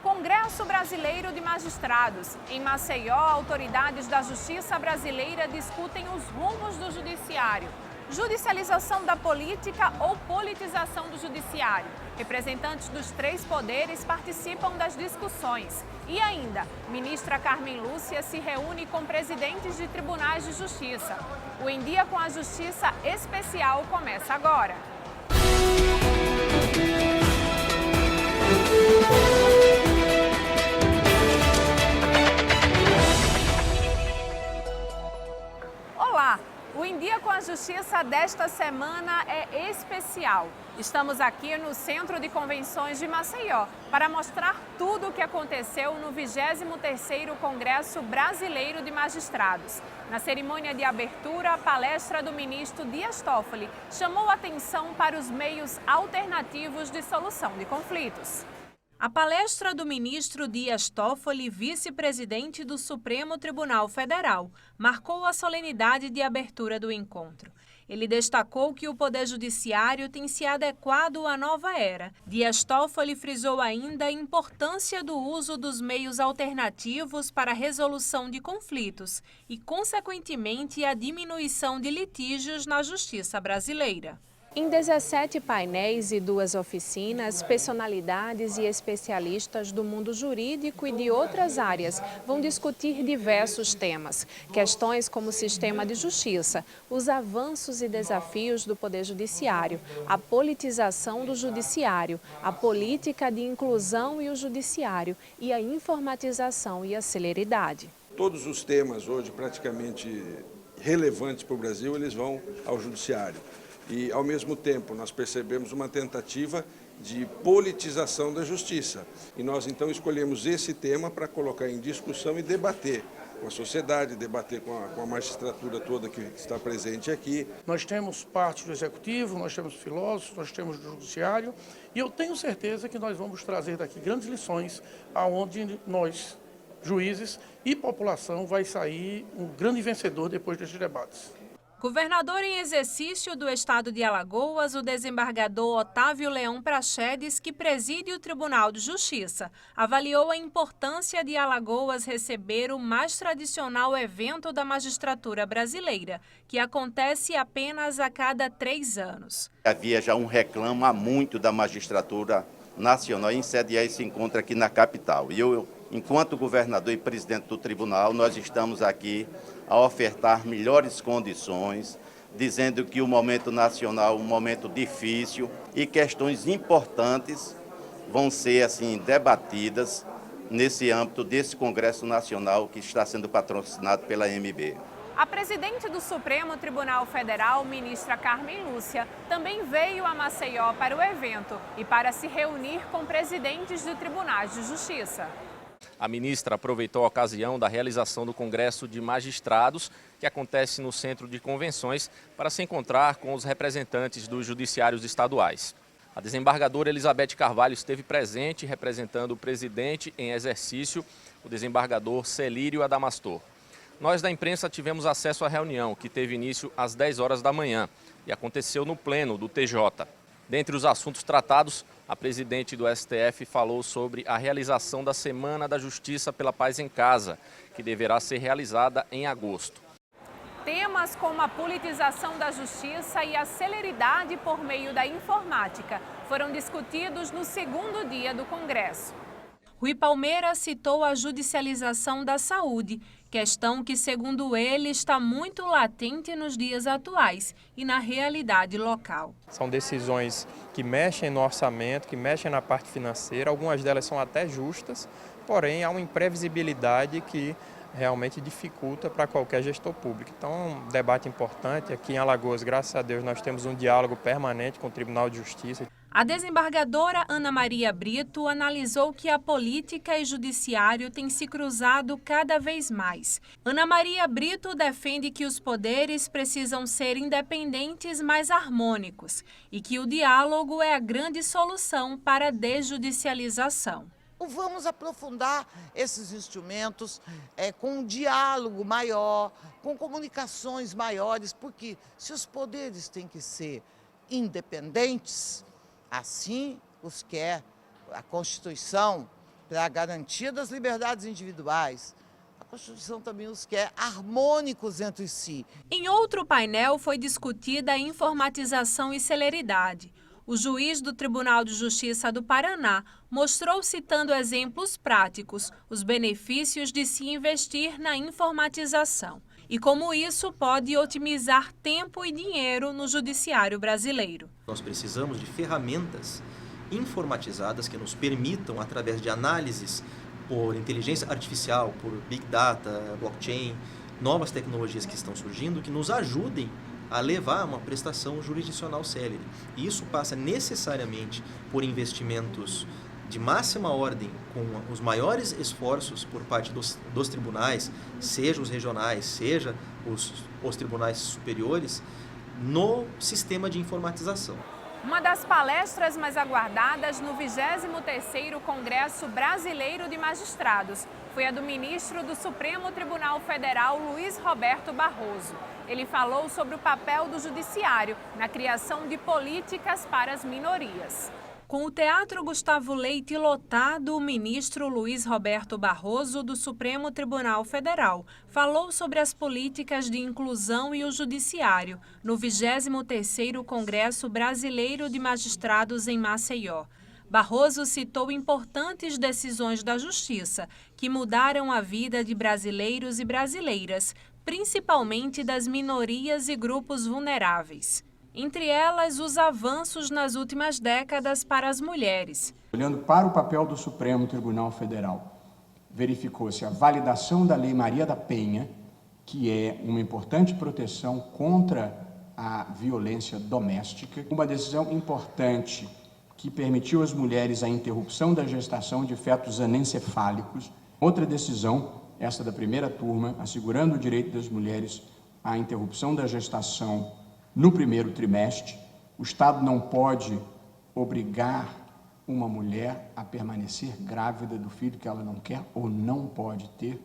Congresso Brasileiro de Magistrados. Em Maceió, autoridades da Justiça brasileira discutem os rumos do judiciário. Judicialização da política ou politização do judiciário. Representantes dos três poderes participam das discussões. E ainda, ministra Carmen Lúcia se reúne com presidentes de tribunais de justiça. O Em Dia com a Justiça especial começa agora. Olá! O Em Dia com a Justiça desta semana é especial. Estamos aqui no Centro de Convenções de Maceió para mostrar tudo o que aconteceu no 23º Congresso Brasileiro de Magistrados. Na cerimônia de abertura, a palestra do ministro Dias Toffoli chamou atenção para os meios alternativos de solução de conflitos. A palestra do ministro Dias Toffoli, vice-presidente do Supremo Tribunal Federal, marcou a solenidade de abertura do encontro. Ele destacou que o Poder Judiciário tem se adequado à nova era. Dias Toffoli frisou ainda a importância do uso dos meios alternativos para a resolução de conflitos e, consequentemente, a diminuição de litígios na justiça brasileira. Em 17 painéis e 2 oficinas, personalidades e especialistas do mundo jurídico e de outras áreas vão discutir diversos temas. Questões como o sistema de justiça, os avanços e desafios do Poder Judiciário, a politização do Judiciário, a política de inclusão e o Judiciário e a informatização e a celeridade. Todos os temas hoje praticamente relevantes para o Brasil, eles vão ao Judiciário. E, ao mesmo tempo, nós percebemos uma tentativa de politização da justiça. E nós, então, escolhemos esse tema para colocar em discussão e debater com a sociedade, debater com a magistratura toda que está presente aqui. Nós temos parte do Executivo, nós temos filósofos, nós temos do Judiciário, e eu tenho certeza que nós vamos trazer daqui grandes lições, aonde nós, juízes e população, vai sair um grande vencedor depois desses debates. Governador em exercício do estado de Alagoas, o desembargador Otávio Leão Praxedes, que preside o Tribunal de Justiça, avaliou a importância de Alagoas receber o mais tradicional evento da magistratura brasileira, que acontece apenas a cada 3 anos. Havia já um reclamo há muito da magistratura nacional em sediar esse encontro aqui na capital. E eu, enquanto governador e presidente do tribunal, nós estamos aqui a ofertar melhores condições, dizendo que o momento nacional é um momento difícil e questões importantes vão ser assim debatidas nesse âmbito desse Congresso Nacional que está sendo patrocinado pela MB. A presidente do Supremo Tribunal Federal, ministra Carmen Lúcia, também veio a Maceió para o evento e para se reunir com presidentes de tribunais de justiça. A ministra aproveitou a ocasião da realização do Congresso de Magistrados, que acontece no Centro de Convenções, para se encontrar com os representantes dos judiciários estaduais. A desembargadora Elizabeth Carvalho esteve presente representando o presidente em exercício, o desembargador Celírio Adamastor. Nós da imprensa tivemos acesso à reunião, que teve início às 10 horas da manhã e aconteceu no pleno do TJ. Dentre os assuntos tratados, a presidente do STF falou sobre a realização da Semana da Justiça pela Paz em Casa, que deverá ser realizada em agosto. Temas como a politização da justiça e a celeridade por meio da informática foram discutidos no 2º dia do Congresso. Rui Palmeira citou a judicialização da saúde, questão que, segundo ele, está muito latente nos dias atuais e na realidade local. São decisões que mexem no orçamento, que mexem na parte financeira, algumas delas são até justas, porém há uma imprevisibilidade que realmente dificulta para qualquer gestor público. Então é um debate importante. Aqui em Alagoas, graças a Deus, nós temos um diálogo permanente com o Tribunal de Justiça. A desembargadora Ana Maria Brito analisou que a política e judiciário têm se cruzado cada vez mais. Ana Maria Brito defende que os poderes precisam ser independentes, mas harmônicos, e que o diálogo é a grande solução para a desjudicialização. Vamos aprofundar esses instrumentos com um diálogo maior, com comunicações maiores, porque se os poderes têm que ser independentes, assim os quer a Constituição para a garantia das liberdades individuais, a Constituição também os quer harmônicos entre si. Em outro painel foi discutida a informatização e celeridade. O juiz do Tribunal de Justiça do Paraná mostrou, citando exemplos práticos, os benefícios de se investir na informatização e como isso pode otimizar tempo e dinheiro no judiciário brasileiro. Nós precisamos de ferramentas informatizadas que nos permitam, através de análises por inteligência artificial, por Big Data, blockchain, novas tecnologias que estão surgindo, que nos ajudem a levar uma prestação jurisdicional célere. E isso passa necessariamente por investimentos de máxima ordem, com os maiores esforços por parte dos tribunais, seja os regionais, seja os tribunais superiores, no sistema de informatização. Uma das palestras mais aguardadas no 23º Congresso Brasileiro de Magistrados foi a do ministro do Supremo Tribunal Federal, Luiz Roberto Barroso. Ele falou sobre o papel do judiciário na criação de políticas para as minorias. Com o Teatro Gustavo Leite lotado, o ministro Luiz Roberto Barroso, do Supremo Tribunal Federal, falou sobre as políticas de inclusão e o judiciário no 23º Congresso Brasileiro de Magistrados em Maceió. Barroso citou importantes decisões da Justiça que mudaram a vida de brasileiros e brasileiras, principalmente das minorias e grupos vulneráveis. Entre elas, os avanços nas últimas décadas para as mulheres. Olhando para o papel do Supremo Tribunal Federal, verificou-se a validação da Lei Maria da Penha, que é uma importante proteção contra a violência doméstica, uma decisão importante que permitiu às mulheres a interrupção da gestação de fetos anencefálicos. Outra decisão, essa da primeira turma, assegurando o direito das mulheres à interrupção da gestação no primeiro trimestre. O Estado não pode obrigar uma mulher a permanecer grávida do filho que ela não quer ou não pode ter,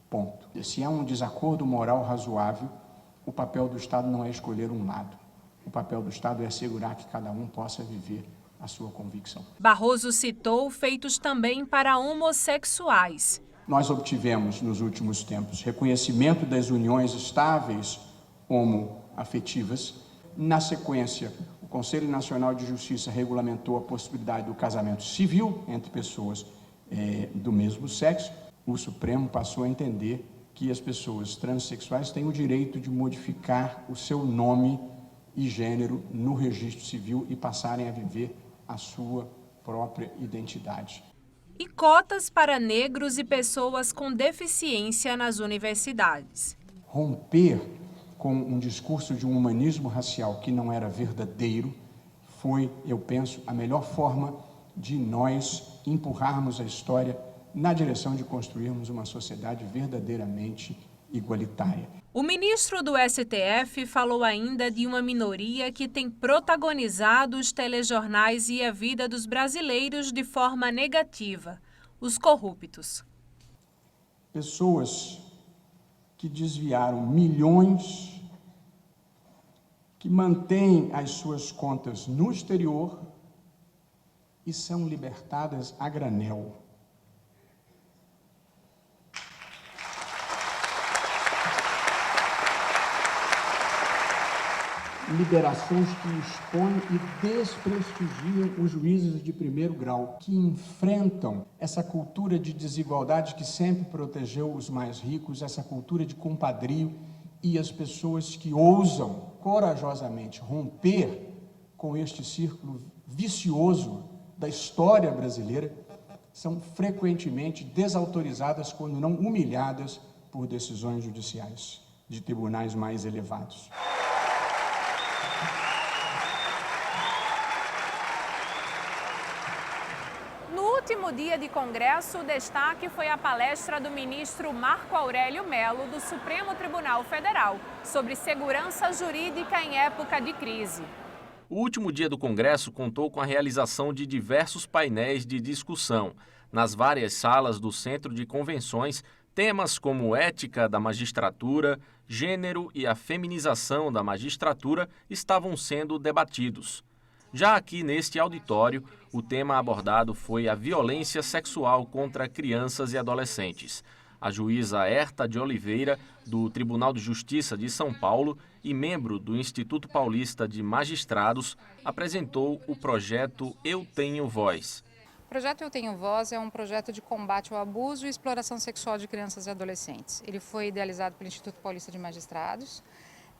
ponto. Se há um desacordo moral razoável, o papel do Estado não é escolher um lado. O papel do Estado é assegurar que cada um possa viver a sua convicção. Barroso citou feitos também para homossexuais. Nós obtivemos, nos últimos tempos, reconhecimento das uniões estáveis homoafetivas. Na sequência, o Conselho Nacional de Justiça regulamentou a possibilidade do casamento civil entre pessoas do mesmo sexo. O Supremo passou a entender que as pessoas transexuais têm o direito de modificar o seu nome e gênero no registro civil e passarem a viver a sua própria identidade. E cotas para negros e pessoas com deficiência nas universidades. Romper com um discurso de um humanismo racial que não era verdadeiro foi, eu penso, a melhor forma de nós empurrarmos a história na direção de construirmos uma sociedade verdadeiramente igualitária. O ministro do STF falou ainda de uma minoria que tem protagonizado os telejornais e a vida dos brasileiros de forma negativa: os corruptos. Pessoas que desviaram milhões, que mantêm as suas contas no exterior e são libertadas a granel. Liberações que expõem e desprestigiam os juízes de primeiro grau, que enfrentam essa cultura de desigualdade que sempre protegeu os mais ricos, essa cultura de compadrio, e as pessoas que ousam corajosamente romper com este círculo vicioso da história brasileira são frequentemente desautorizadas, quando não humilhadas, por decisões judiciais de tribunais mais elevados. No último dia de congresso, o destaque foi a palestra do ministro Marco Aurélio Mello, do Supremo Tribunal Federal, sobre segurança jurídica em época de crise. O último dia do congresso contou com a realização de diversos painéis de discussão. Nas várias salas do Centro de Convenções, temas como ética da magistratura, gênero e a feminização da magistratura estavam sendo debatidos. Já aqui neste auditório, o tema abordado foi a violência sexual contra crianças e adolescentes. A juíza Herta de Oliveira, do Tribunal de Justiça de São Paulo e membro do Instituto Paulista de Magistrados, apresentou o projeto Eu Tenho Voz. O projeto Eu Tenho Voz é um projeto de combate ao abuso e exploração sexual de crianças e adolescentes. Ele foi idealizado pelo Instituto Paulista de Magistrados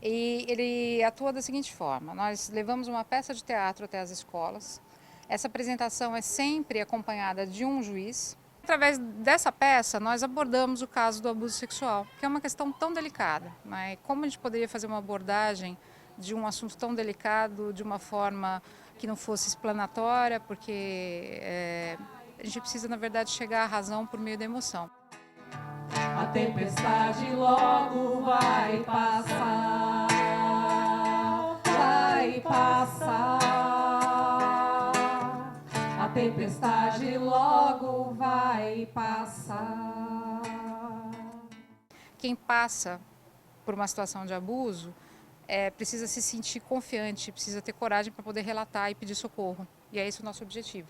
e ele atua da seguinte forma: nós levamos uma peça de teatro até as escolas. Essa apresentação é sempre acompanhada de um juiz. Através dessa peça, nós abordamos o caso do abuso sexual, que é uma questão tão delicada, né? Como a gente poderia fazer uma abordagem de um assunto tão delicado de uma forma que não fosse explanatória, porque a gente precisa, na verdade, chegar à razão por meio da emoção. A tempestade logo vai passar, vai passar. A tempestade logo vai passar. Quem passa por uma situação de abuso precisa se sentir confiante, precisa ter coragem para poder relatar e pedir socorro. E é esse o nosso objetivo.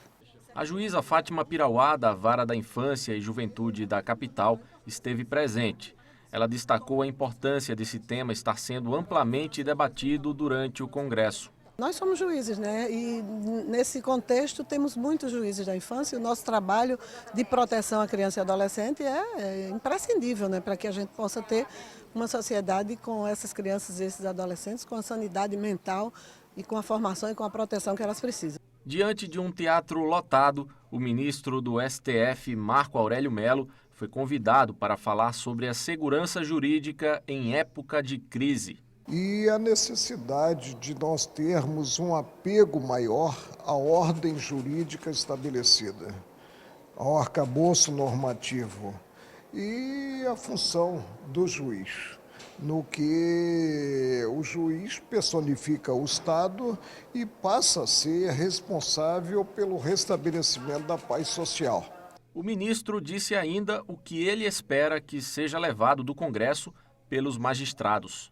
A juíza Fátima Pirauá, da Vara da Infância e Juventude da capital, esteve presente. Ela destacou a importância desse tema estar sendo amplamente debatido durante o Congresso. Nós somos juízes, né? E nesse contexto temos muitos juízes da infância. O nosso trabalho de proteção à criança e adolescente é imprescindível, né? Para que a gente possa ter uma sociedade com essas crianças e esses adolescentes com a sanidade mental e com a formação e com a proteção que elas precisam. Diante de um teatro lotado, o ministro do STF, Marco Aurélio Mello, foi convidado para falar sobre a segurança jurídica em época de crise. E a necessidade de nós termos um apego maior à ordem jurídica estabelecida, ao arcabouço normativo e a função do juiz, no que o juiz personifica o Estado e passa a ser responsável pelo restabelecimento da paz social. O ministro disse ainda o que ele espera que seja levado do Congresso pelos magistrados.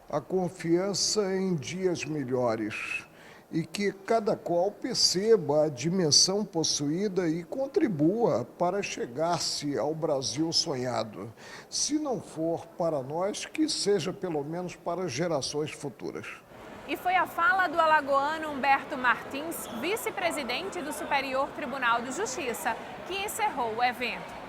A confiança em dias melhores e que cada qual perceba a dimensão possuída e contribua para chegar-se ao Brasil sonhado. Se não for para nós, que seja pelo menos para gerações futuras. E foi a fala do alagoano Humberto Martins, vice-presidente do Superior Tribunal de Justiça, que encerrou o evento.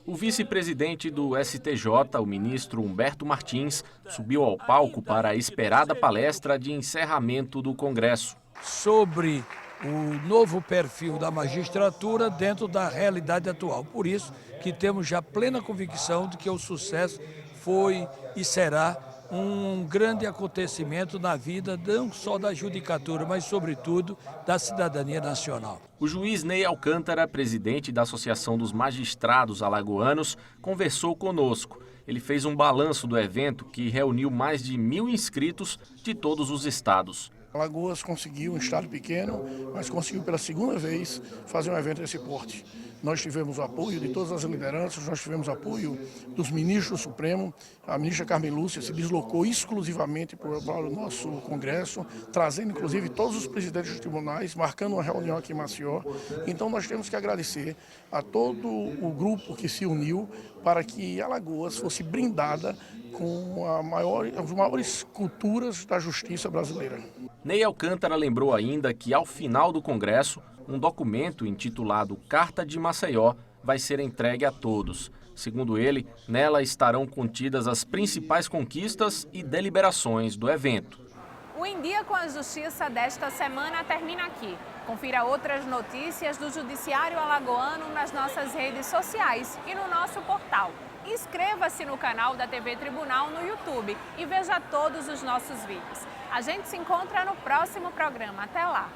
O vice-presidente do STJ, o ministro Humberto Martins, subiu ao palco para a esperada palestra de encerramento do Congresso. Sobre o novo perfil da magistratura dentro da realidade atual. Por isso que temos já plena convicção de que o sucesso foi e será um grande acontecimento na vida não só da judicatura, mas sobretudo da cidadania nacional. O juiz Ney Alcântara, presidente da Associação dos Magistrados Alagoanos, conversou conosco. Ele fez um balanço do evento que reuniu mais de 1.000 inscritos de todos os estados. Alagoas conseguiu, um estado pequeno, mas conseguiu pela segunda vez fazer um evento desse porte. Nós tivemos o apoio de todas as lideranças, nós tivemos apoio dos ministros do Supremo. A ministra Carmen Lúcia se deslocou exclusivamente para o nosso Congresso, trazendo inclusive todos os presidentes dos tribunais, marcando uma reunião aqui em Maceió. Então nós temos que agradecer a todo o grupo que se uniu para que Alagoas fosse brindada com as maiores culturas da justiça brasileira. Ney Alcântara lembrou ainda que, ao final do Congresso, um documento intitulado Carta de Maceió vai ser entregue a todos. Segundo ele, nela estarão contidas as principais conquistas e deliberações do evento. O Em Dia com a Justiça desta semana termina aqui. Confira outras notícias do Judiciário Alagoano nas nossas redes sociais e no nosso portal. Inscreva-se no canal da TV Tribunal no YouTube e veja todos os nossos vídeos. A gente se encontra no próximo programa. Até lá!